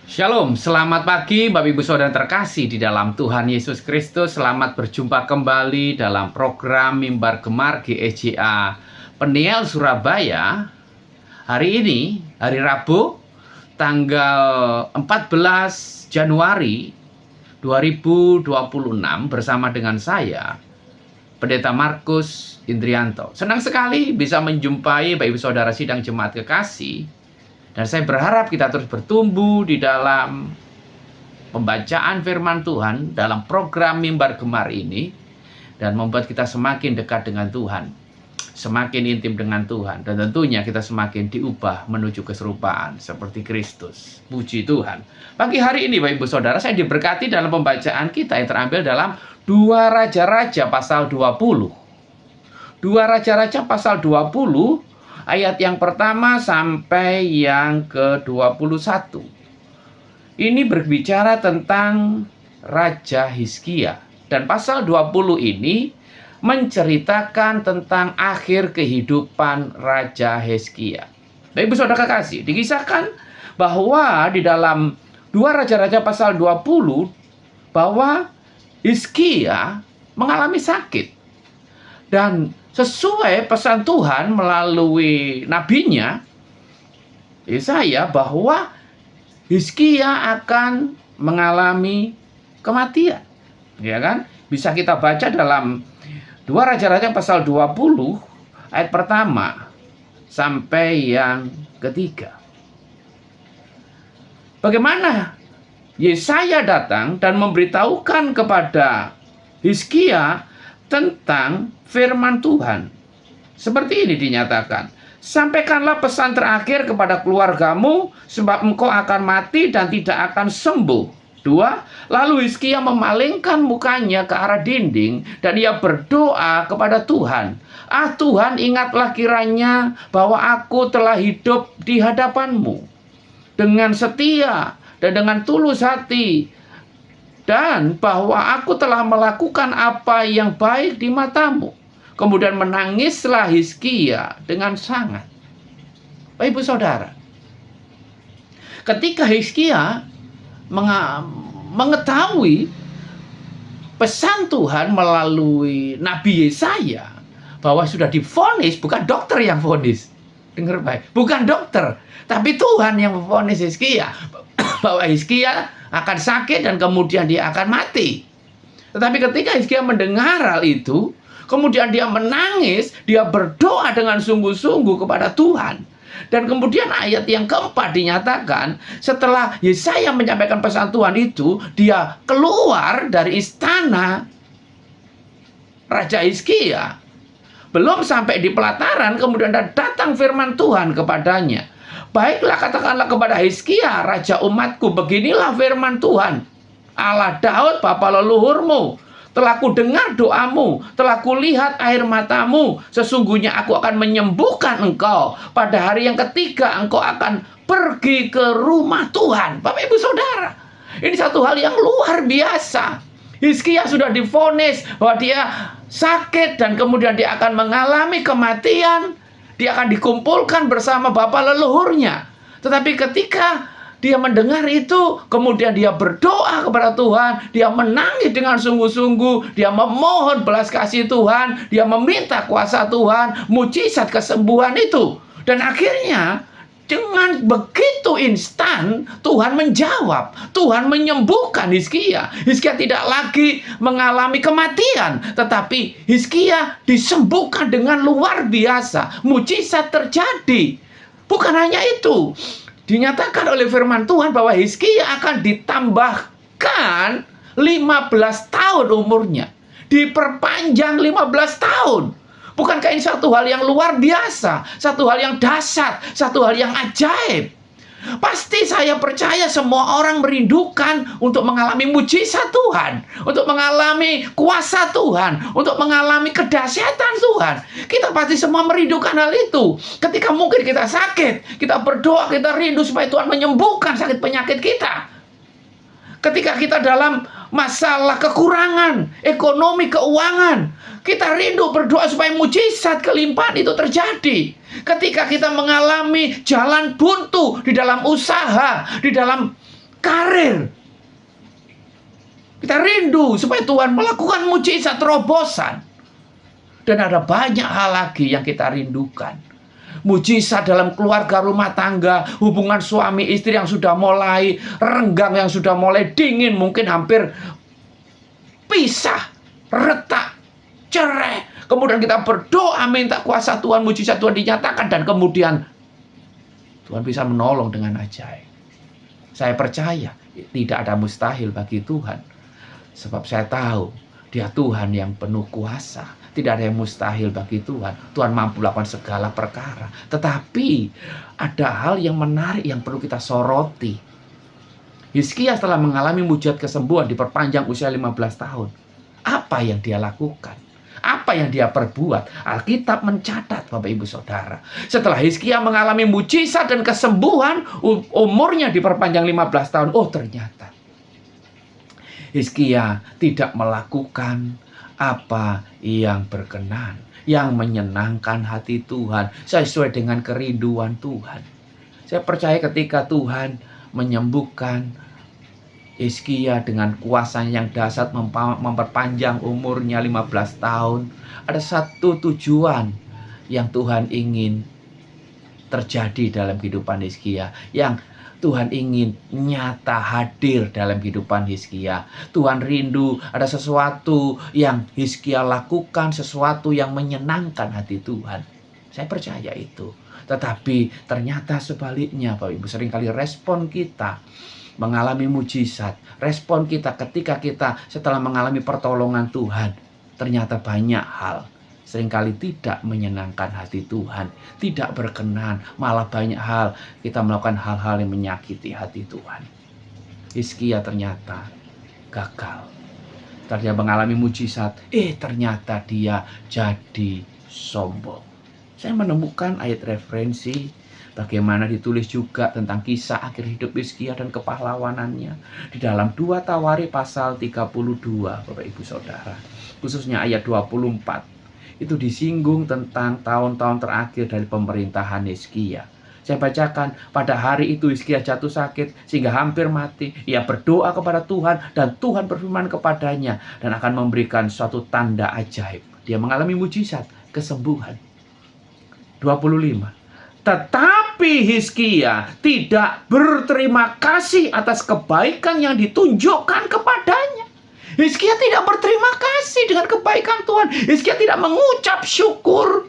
Shalom, selamat pagi Bapak Ibu Saudara terkasih di dalam Tuhan Yesus Kristus. Selamat berjumpa kembali dalam program Mimbar Gemar GEJA Peniel Surabaya. Hari ini, hari Rabu, tanggal 14 Januari 2026 bersama dengan saya, Pendeta Markus Indrianto. Senang sekali bisa menjumpai Bapak Ibu Saudara sidang jemaat kekasih. Dan saya berharap kita terus bertumbuh di dalam pembacaan firman Tuhan dalam program Mimbar Gemar ini dan membuat kita semakin dekat dengan Tuhan, semakin intim dengan Tuhan, dan tentunya kita semakin diubah menuju keserupaan seperti Kristus. Puji Tuhan. Pagi hari ini Bapak Ibu Saudara, saya diberkati dalam pembacaan kita yang terambil dalam 2 Raja-Raja pasal 20. 2 Raja-Raja pasal 20 ayat yang pertama sampai yang ke-21. Ini berbicara tentang Raja Hizkia. Dan pasal 20 ini menceritakan tentang akhir kehidupan Raja Hizkia. Bapak Ibu Saudara kekasih, dikisahkan bahwa di dalam 2 Raja-Raja pasal 20 bahwa Hizkia mengalami sakit. Dan sesuai pesan Tuhan melalui nabinya Yesaya bahwa Hizkia akan mengalami kematian. Ya kan? Bisa kita baca dalam 2 Raja-Raja pasal 20 ayat pertama sampai yang ketiga. Bagaimana Yesaya datang dan memberitahukan kepada Hizkia tentang firman Tuhan. Seperti ini dinyatakan, sampaikanlah pesan terakhir kepada keluargamu, sebab engkau akan mati dan tidak akan sembuh. 2. Lalu Hizkia memalingkan mukanya ke arah dinding dan ia berdoa kepada Tuhan. Ah Tuhan, ingatlah kiranya bahwa aku telah hidup di hadapanmu dengan setia dan dengan tulus hati, dan bahwa aku telah melakukan apa yang baik di matamu. Kemudian menangislah Hizkia dengan sangat. Bapak Ibu Saudara, ketika Hizkia mengetahui pesan Tuhan melalui Nabi Yesaya bahwa sudah divonis, bukan dokter yang vonis. Dengar baik, bukan dokter, tapi Tuhan yang memvonis Hizkia bahwa Hizkia akan sakit dan kemudian dia akan mati. Tetapi ketika Hizkia mendengar hal itu, kemudian dia menangis, dia berdoa dengan sungguh-sungguh kepada Tuhan. Dan kemudian ayat yang keempat dinyatakan, setelah Yesaya menyampaikan pesan Tuhan itu, dia keluar dari istana Raja Hizkia. Belum sampai di pelataran, kemudian datang firman Tuhan kepadanya. Baiklah, katakanlah kepada Hizkia, raja umatku, beginilah firman Tuhan, Allah Daud, bapa leluhurmu. Telah ku dengar doamu, telah kulihat air matamu. Sesungguhnya aku akan menyembuhkan engkau. Pada hari yang ketiga engkau akan pergi ke rumah Tuhan. Bapak Ibu Saudara, ini satu hal yang luar biasa. Hizkia sudah divonis bahwa dia sakit dan kemudian dia akan mengalami kematian. Dia akan dikumpulkan bersama bapak leluhurnya. Tetapi ketika dia mendengar itu, kemudian dia berdoa kepada Tuhan, dia menangis dengan sungguh-sungguh, dia memohon belas kasih Tuhan, dia meminta kuasa Tuhan, mujizat kesembuhan itu. Dan akhirnya dengan begitu instan Tuhan menjawab, Tuhan menyembuhkan Hizkia. Hizkia tidak lagi mengalami kematian, tetapi Hizkia disembuhkan dengan luar biasa. Mujizat terjadi. Bukan hanya itu, dinyatakan oleh firman Tuhan bahwa Hizkia akan ditambahkan 15 tahun umurnya. Diperpanjang 15 tahun. Bukankah ini satu hal yang luar biasa, satu hal yang dahsyat, satu hal yang ajaib? Pasti saya percaya semua orang merindukan untuk mengalami mujizat Tuhan, untuk mengalami kuasa Tuhan, untuk mengalami kedahsyatan Tuhan. Kita pasti semua merindukan hal itu. Ketika mungkin kita sakit, kita berdoa, kita rindu supaya Tuhan menyembuhkan sakit penyakit kita. Ketika kita dalam masalah kekurangan ekonomi, keuangan, kita rindu berdoa supaya mujizat kelimpahan itu terjadi. Ketika kita mengalami jalan buntu di dalam usaha, di dalam karir. Kita rindu supaya Tuhan melakukan mujizat terobosan. Dan ada banyak hal lagi yang kita rindukan. Mujizat dalam keluarga rumah tangga, hubungan suami istri yang sudah mulai renggang, yang sudah mulai dingin, mungkin hampir pisah, retak, cerai. Kemudian kita berdoa minta kuasa Tuhan, mujizat Tuhan dinyatakan, dan kemudian Tuhan bisa menolong dengan ajaib. Saya percaya tidak ada mustahil bagi Tuhan, sebab saya tahu Dia Tuhan yang penuh kuasa. Tidak ada yang mustahil bagi Tuhan. Tuhan mampu melakukan segala perkara. Tetapi ada hal yang menarik yang perlu kita soroti. Hizkia setelah mengalami mujizat kesembuhan, diperpanjang usia 15 tahun. Apa yang dia lakukan? Apa yang dia perbuat? Alkitab mencatat, Bapak Ibu Saudara. Setelah Hizkia mengalami mujizat dan kesembuhan, umurnya diperpanjang 15 tahun. Oh, ternyata Hizkia tidak melakukan apa yang berkenan, yang menyenangkan hati Tuhan, sesuai dengan kerinduan Tuhan. Saya percaya ketika Tuhan menyembuhkan Hizkia dengan kuasanya yang dahsyat, memperpanjang umurnya 15 tahun, ada satu tujuan yang Tuhan ingin terjadi dalam kehidupan Hizkia, yang Tuhan ingin nyata hadir dalam kehidupan Hizkia. Tuhan rindu ada sesuatu yang Hizkia lakukan, sesuatu yang menyenangkan hati Tuhan. Saya percaya itu. Tetapi ternyata sebaliknya, Bapak Ibu, seringkali respon kita mengalami mujizat, respon kita ketika kita setelah mengalami pertolongan Tuhan, ternyata banyak hal seringkali tidak menyenangkan hati Tuhan, tidak berkenan, malah banyak hal kita melakukan hal-hal yang menyakiti hati Tuhan. Hizkia ternyata gagal. Setelah dia mengalami mujizat, ternyata dia jadi sombong. Saya menemukan ayat referensi bagaimana ditulis juga tentang kisah akhir hidup Hizkia dan kepahlawanannya di dalam 2 Tawari pasal 32, Bapak Ibu Saudara. Khususnya ayat 24. Itu disinggung tentang tahun-tahun terakhir dari pemerintahan Hizkia. Saya bacakan, pada hari itu Hizkia jatuh sakit sehingga hampir mati. Ia berdoa kepada Tuhan dan Tuhan berfirman kepadanya dan akan memberikan suatu tanda ajaib. Dia mengalami mujizat, kesembuhan. 25. Tetapi Hizkia tidak berterima kasih atas kebaikan yang ditunjukkan kepadanya. Hizkia tidak berterima kasih dengan kebaikan Tuhan. Hizkia tidak mengucap syukur.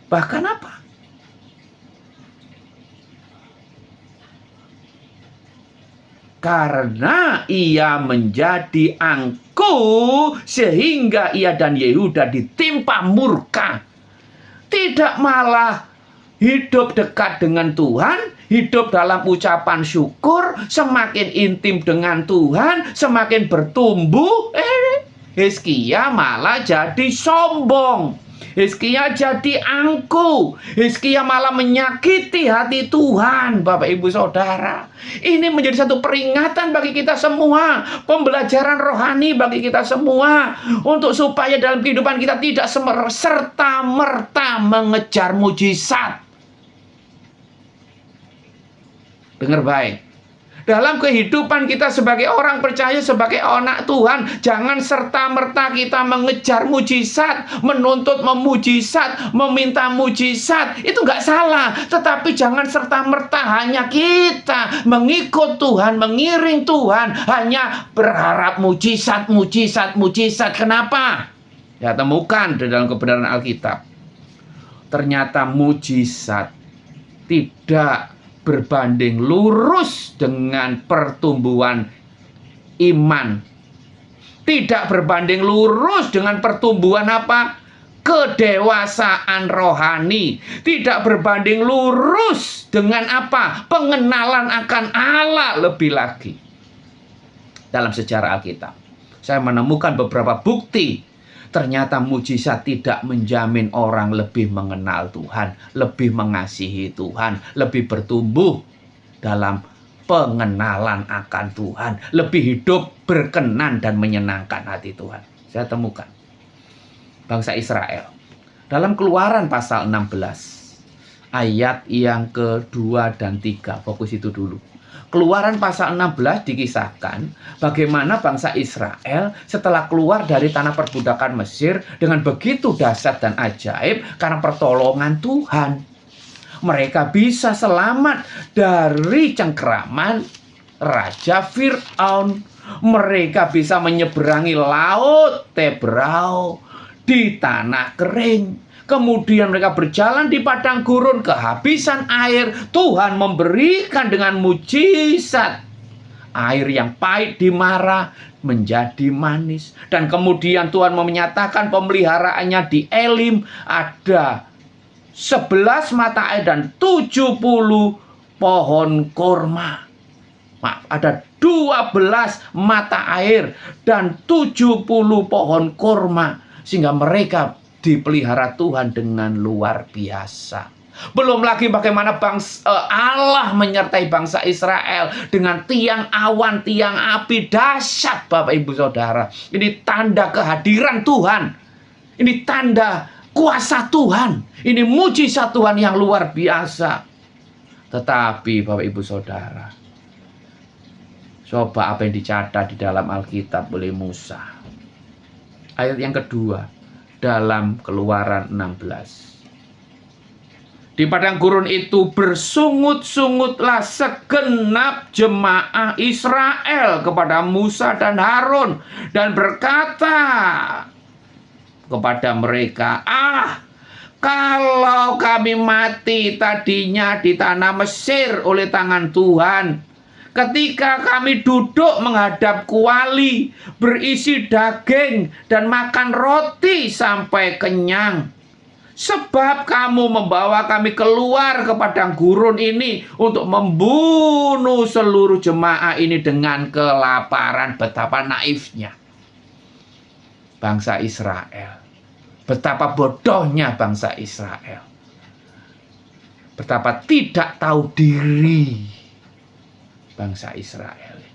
Bahkan apa? Karena ia menjadi angku, sehingga ia dan Yehuda ditimpa murka. Tidak malah hidup dekat dengan Tuhan, hidup dalam ucapan syukur, semakin intim dengan Tuhan, semakin bertumbuh, Hizkia malah jadi sombong. Hizkia jadi angku. Hizkia malah menyakiti hati Tuhan, Bapak Ibu Saudara. Ini menjadi satu peringatan bagi kita semua, pembelajaran rohani bagi kita semua, untuk supaya dalam kehidupan kita tidak serta-merta mengejar mujizat. Dengar baik. Dalam kehidupan kita sebagai orang percaya, sebagai anak Tuhan, jangan serta-merta kita mengejar mujizat, menuntut memujizat, meminta mujizat. Itu nggak salah. Tetapi jangan serta-merta hanya kita mengikut Tuhan, mengiring Tuhan, hanya berharap mujizat, mujizat, mujizat. Kenapa? Ya, temukan di dalam kebenaran Alkitab. Ternyata mujizat tidak berbanding lurus dengan pertumbuhan iman. Tidak berbanding lurus dengan pertumbuhan apa? Kedewasaan rohani. Tidak berbanding lurus dengan apa? Pengenalan akan Allah lebih lagi. Dalam sejarah Alkitab, saya menemukan beberapa bukti. Ternyata mujizat tidak menjamin orang lebih mengenal Tuhan, lebih mengasihi Tuhan, lebih bertumbuh dalam pengenalan akan Tuhan, lebih hidup berkenan dan menyenangkan hati Tuhan. Saya temukan bangsa Israel dalam Keluaran pasal 16 ayat yang kedua dan tiga. Fokus itu dulu. Keluaran pasal 16 dikisahkan bagaimana bangsa Israel setelah keluar dari tanah perbudakan Mesir dengan begitu dahsyat dan ajaib karena pertolongan Tuhan. Mereka bisa selamat dari cengkeraman Raja Fir'aun. Mereka bisa menyeberangi laut Tebrau di tanah kering. Kemudian mereka berjalan di padang gurun, kehabisan air. Tuhan memberikan dengan mujizat air yang pahit di Mara menjadi manis. Dan kemudian Tuhan menyatakan pemeliharaannya di Elim. Ada 11 mata air dan 70 pohon kurma. Maaf, ada 12 mata air dan 70 pohon kurma. Sehingga mereka dipelihara Tuhan dengan luar biasa. Belum lagi bagaimana Allah menyertai bangsa Israel dengan tiang awan, tiang api dahsyat, Bapak Ibu Saudara. Ini tanda kehadiran Tuhan. Ini tanda kuasa Tuhan. Ini mujizat Tuhan yang luar biasa. Tetapi Bapak Ibu Saudara, coba apa yang dicatat di dalam Alkitab oleh Musa. Ayat yang kedua dalam Keluaran 16. Di padang gurun itu bersungut-sungutlah segenap jemaah Israel kepada Musa dan Harun dan berkata kepada mereka, kalau kami mati tadinya di tanah Mesir oleh tangan Tuhan, ketika kami duduk menghadap kuali berisi daging dan makan roti sampai kenyang. Sebab kamu membawa kami keluar ke padang gurun ini untuk membunuh seluruh jemaah ini dengan kelaparan. Betapa naifnya bangsa Israel. Betapa bodohnya bangsa Israel. Betapa tidak tahu diri bangsa Israel ini.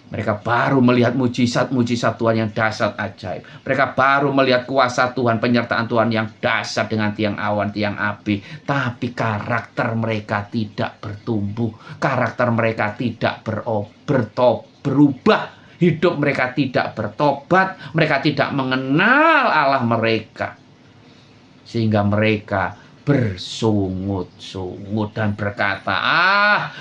Mereka baru melihat mujizat-mujizat Tuhan yang dahsyat ajaib. Mereka baru melihat kuasa Tuhan, penyertaan Tuhan yang dahsyat dengan tiang awan, tiang api. Tapi karakter mereka tidak bertumbuh. Karakter mereka tidak berubah. Hidup mereka tidak bertobat. Mereka tidak mengenal Allah mereka. Sehingga mereka bersungut-sungut dan berkata,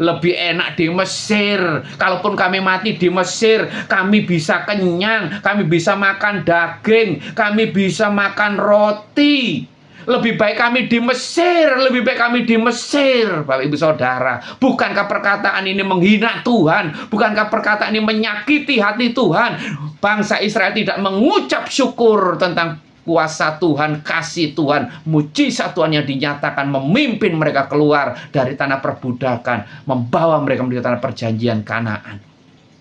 lebih enak di Mesir. Kalaupun kami mati di Mesir, kami bisa kenyang, kami bisa makan daging, kami bisa makan roti. Lebih baik kami di Mesir, lebih baik kami di Mesir. Bapak Ibu Saudara, bukankah perkataan ini menghina Tuhan? Bukankah perkataan ini menyakiti hati Tuhan? Bangsa Israel tidak mengucap syukur tentang kuasa Tuhan, kasih Tuhan, mujizat Tuhan yang dinyatakan memimpin mereka keluar dari tanah perbudakan, membawa mereka menuju tanah perjanjian Kanaan.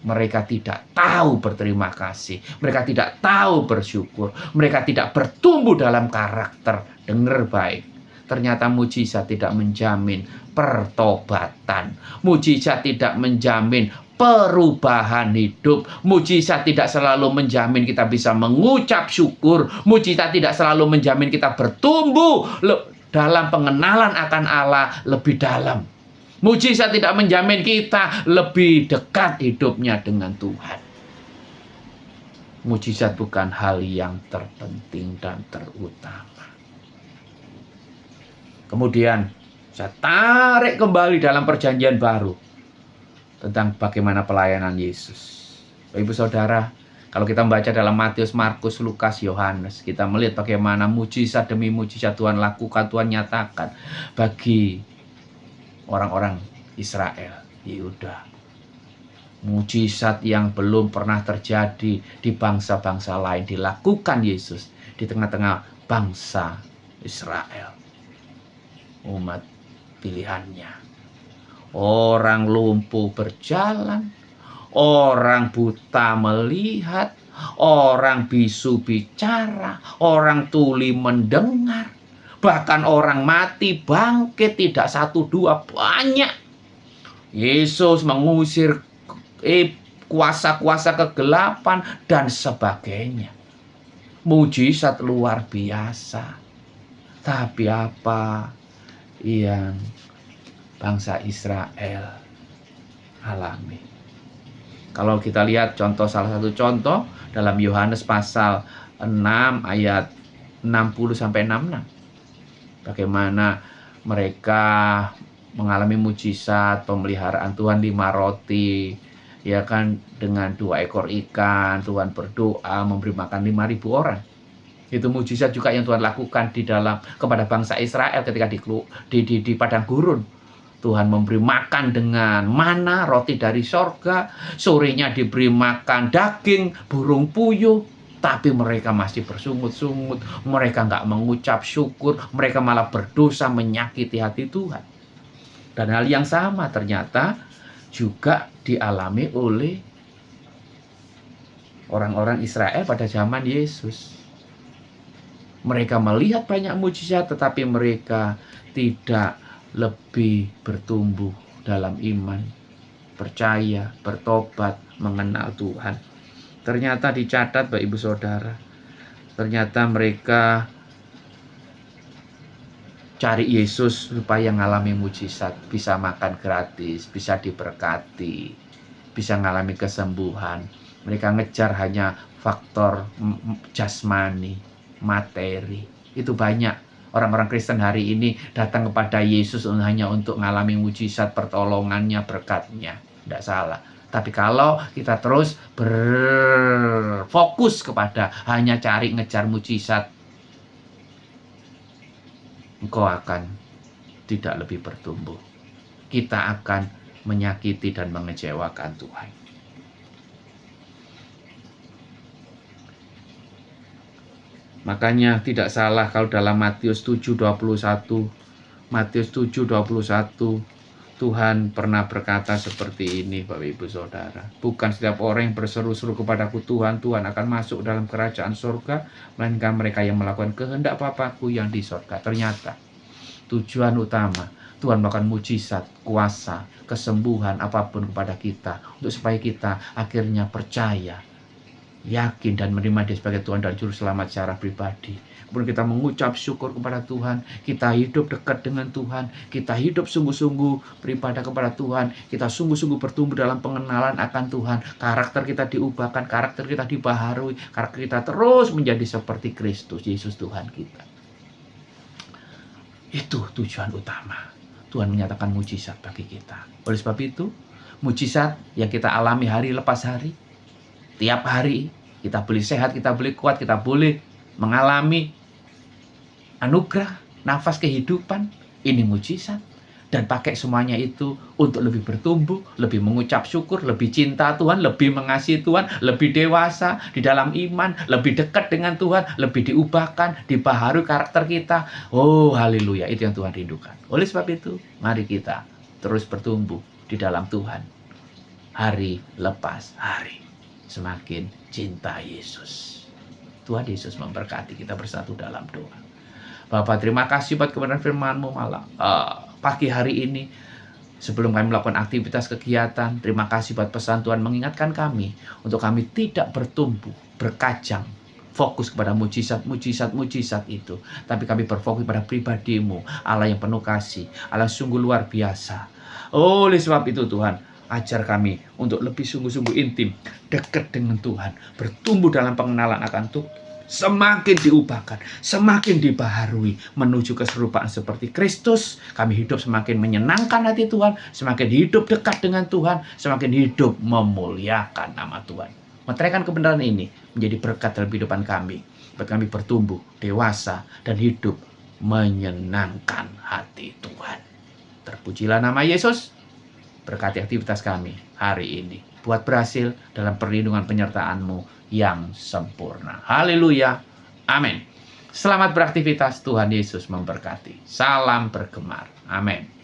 Mereka tidak tahu berterima kasih, mereka tidak tahu bersyukur, mereka tidak bertumbuh dalam karakter. Dengar baik, ternyata mujizat tidak menjamin pertobatan, mujizat tidak menjamin perubahan hidup. Mujizat tidak selalu menjamin kita bisa mengucap syukur. Mujizat tidak selalu menjamin kita bertumbuh dalam pengenalan akan Allah lebih dalam. Mujizat tidak menjamin kita lebih dekat hidupnya dengan Tuhan. Mujizat bukan hal yang terpenting dan terutama. Kemudian saya tarik kembali dalam perjanjian baru tentang bagaimana pelayanan Yesus. Ibu Saudara, kalau kita membaca dalam Matius, Markus, Lukas, Yohanes, kita melihat bagaimana mujizat demi mujizat Tuhan lakukan, Tuhan nyatakan bagi orang-orang Israel, Yehuda. Mujizat yang belum pernah terjadi di bangsa-bangsa lain dilakukan Yesus di tengah-tengah bangsa Israel, umat pilihannya. Orang lumpuh berjalan, orang buta melihat, orang bisu bicara, orang tuli mendengar, bahkan orang mati bangkit, tidak satu dua, banyak. Yesus mengusir kuasa-kuasa kegelapan dan sebagainya. Mujizat luar biasa. Tapi apa? yang bangsa Israel alami. Kalau kita lihat salah satu contoh dalam Yohanes pasal 6 ayat 60 sampai 66. Bagaimana mereka mengalami mujizat pemeliharaan Tuhan 5 roti, ya kan, dengan 2 ekor ikan. Tuhan berdoa memberi makan 5.000 orang. Itu mujizat juga yang Tuhan lakukan kepada bangsa Israel ketika di padang gurun. Tuhan memberi makan dengan mana, roti dari sorga. Sorenya diberi makan daging, burung puyuh. Tapi mereka masih bersungut-sungut. Mereka nggak mengucap syukur. Mereka malah berdosa menyakiti hati Tuhan. Dan hal yang sama ternyata juga dialami oleh orang-orang Israel pada zaman Yesus. Mereka melihat banyak mujizat, tetapi mereka tidak lebih bertumbuh dalam iman, percaya, bertobat, mengenal Tuhan. Ternyata dicatat Bapak Ibu Saudara, ternyata mereka cari Yesus supaya mengalami mujizat, bisa makan gratis, bisa diberkati, bisa mengalami kesembuhan. Mereka ngejar hanya faktor jasmani, materi. Itu banyak orang-orang Kristen hari ini datang kepada Yesus hanya untuk mengalami mujizat, pertolongannya, berkatnya. Tidak salah. Tapi kalau kita terus berfokus kepada hanya cari ngejar mujizat, engkau akan tidak lebih bertumbuh. Kita akan menyakiti dan mengecewakan Tuhan. Makanya tidak salah kalau dalam Matius 7:21, Tuhan pernah berkata seperti ini, Bapak Ibu Saudara. Bukan setiap orang yang berseru-seru kepadaku Tuhan, Tuhan akan masuk dalam kerajaan surga, melainkan mereka yang melakukan kehendak Bapa-Ku yang di surga. Ternyata tujuan utama Tuhan melakukan mujizat, kuasa, kesembuhan apapun kepada kita, untuk supaya kita akhirnya percaya, yakin dan menerima Dia sebagai Tuhan dan Juru Selamat secara pribadi. Kemudian kita mengucap syukur kepada Tuhan, kita hidup dekat dengan Tuhan, kita hidup sungguh-sungguh beribadah kepada Tuhan, kita sungguh-sungguh bertumbuh dalam pengenalan akan Tuhan, karakter kita diubahkan, karakter kita dibaharui, karakter kita terus menjadi seperti Kristus Yesus Tuhan kita. Itu tujuan utama. Tuhan menyatakan mujizat bagi kita. Oleh sebab itu, mujizat yang kita alami hari lepas hari, tiap hari kita boleh sehat, kita boleh kuat, kita boleh mengalami anugerah, nafas kehidupan. Ini mujizat. Dan pakai semuanya itu untuk lebih bertumbuh, lebih mengucap syukur, lebih cinta Tuhan, lebih mengasihi Tuhan, lebih dewasa di dalam iman, lebih dekat dengan Tuhan, lebih diubahkan, dibaharui karakter kita. Oh, haleluya, itu yang Tuhan rindukan. Oleh sebab itu, mari kita terus bertumbuh di dalam Tuhan. Hari lepas hari. Semakin cinta Yesus. Tuhan Yesus memberkati, kita bersatu dalam doa. Bapak, terima kasih buat kebenaran firman-Mu malam pagi hari ini. Sebelum kami melakukan aktivitas kegiatan, terima kasih buat pesan Tuhan mengingatkan kami untuk kami tidak bertumbuh, berkajang, fokus kepada mujizat itu. Tapi kami berfokus pada pribadi-Mu, Allah yang penuh kasih, Allah sungguh luar biasa. Oleh sebab itu Tuhan, ajar kami untuk lebih sungguh-sungguh intim, dekat dengan Tuhan, bertumbuh dalam pengenalan akan Tuhan, semakin diubahkan, semakin dibaharui, menuju keserupaan seperti Kristus. Kami hidup semakin menyenangkan hati Tuhan, semakin hidup dekat dengan Tuhan, semakin hidup memuliakan nama Tuhan. Meteraikan kebenaran ini menjadi berkat dalam kehidupan kami, buat kami bertumbuh, dewasa, dan hidup menyenangkan hati Tuhan. Terpujilah nama Yesus. Berkati aktivitas kami hari ini. Buat berhasil dalam perlindungan penyertaan-Mu yang sempurna. Haleluya. Amin. Selamat beraktivitas. Tuhan Yesus memberkati. Salam bergemar. Amin.